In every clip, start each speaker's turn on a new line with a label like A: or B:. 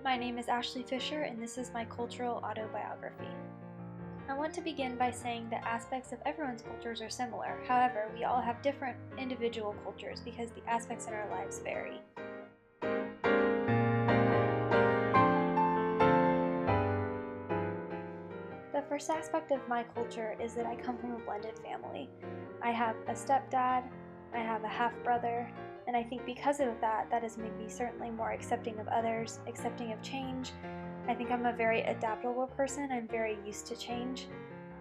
A: My name is Ashley Fisher, and this is my cultural autobiography. I want to begin by saying that aspects of everyone's cultures are similar. However, we all have different individual cultures because the aspects in our lives vary. The first aspect of my culture is that I come from a blended family. I have a stepdad, I have a half-brother, and I think because of that has made me certainly more accepting of others, accepting of change. I think I'm a very adaptable person. I'm very used to change.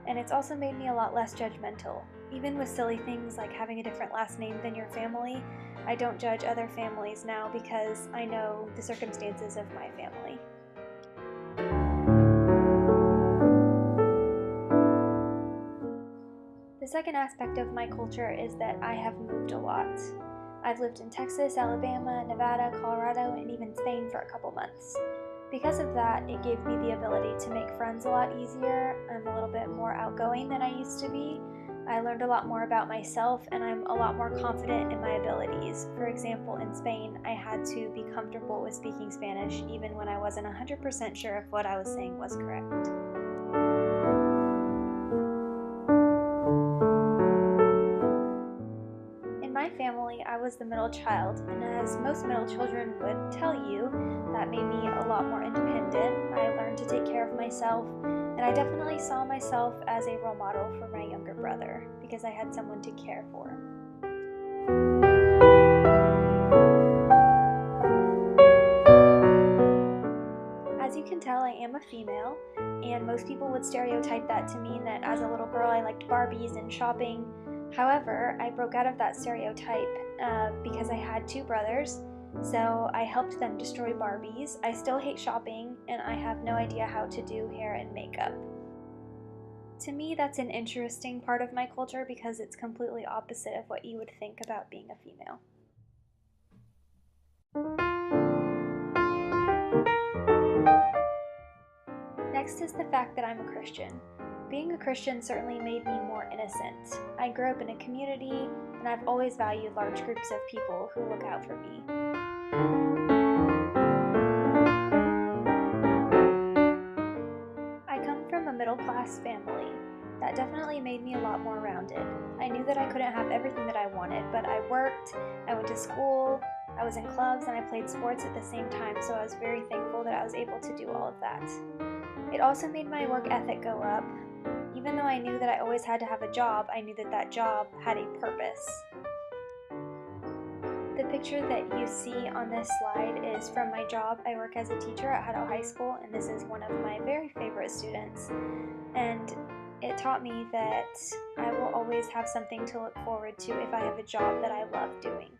A: And it's also made me a lot less judgmental. Even with silly things like having a different last name than your family, I don't judge other families now because I know the circumstances of my family. The second aspect of my culture is that I have moved a lot. I've lived in Texas, Alabama, Nevada, Colorado, and even Spain for a couple months. Because of that, it gave me the ability to make friends a lot easier. I'm a little bit more outgoing than I used to be. I learned a lot more about myself, and I'm a lot more confident in my abilities. For example, in Spain, I had to be comfortable with speaking Spanish even when I wasn't 100% sure if what I was saying was correct. In my family, I was the middle child, and as most middle children would tell you, that made me a lot more independent. I learned to take care of myself, and I definitely saw myself as a role model for my younger brother because I had someone to care for. As you can tell, I am a female, and most people would stereotype that to mean that as a little girl I liked Barbies and shopping. However, I broke out of that stereotype because I had two brothers, so I helped them destroy Barbies. I still hate shopping, and I have no idea how to do hair and makeup. To me, that's an interesting part of my culture because it's completely opposite of what you would think about being a female. Next is the fact that I'm a Christian. Being a Christian certainly made me more innocent. I grew up in a community, and I've always valued large groups of people who look out for me. I come from a middle-class family. That definitely made me a lot more rounded. I knew that I couldn't have everything that I wanted, but I worked, I went to school, I was in clubs, and I played sports at the same time, so I was very thankful that I was able to do all of that. It also made my work ethic go up. Even though I knew that I always had to have a job, I knew that that job had a purpose. The picture that you see on this slide is from my job. I work as a teacher at Hutto High School, and this is one of my very favorite students. And it taught me that I will always have something to look forward to if I have a job that I love doing.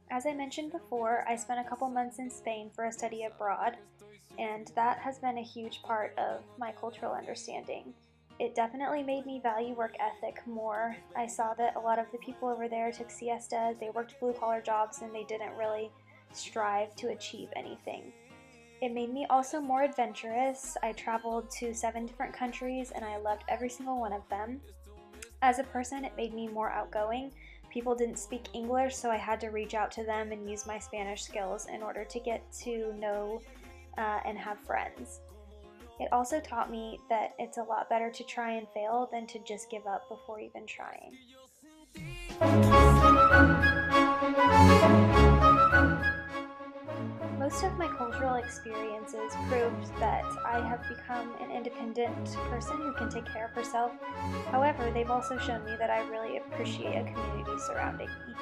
A: As I mentioned before, I spent a couple months in Spain for a study abroad, and that has been a huge part of my cultural understanding. It definitely made me value work ethic more. I saw that a lot of the people over there took siestas, they worked blue-collar jobs, and they didn't really strive to achieve anything. It made me also more adventurous. I traveled to 7 different countries, and I loved every single one of them. As a person, it made me more outgoing. People didn't speak English, so I had to reach out to them and use my Spanish skills in order to get to know and have friends. It also taught me that it's a lot better to try and fail than to just give up before even trying. Most of my cultural experiences proved that I have become an independent person who can take care of herself. However, they've also shown me that I really appreciate a community surrounding me.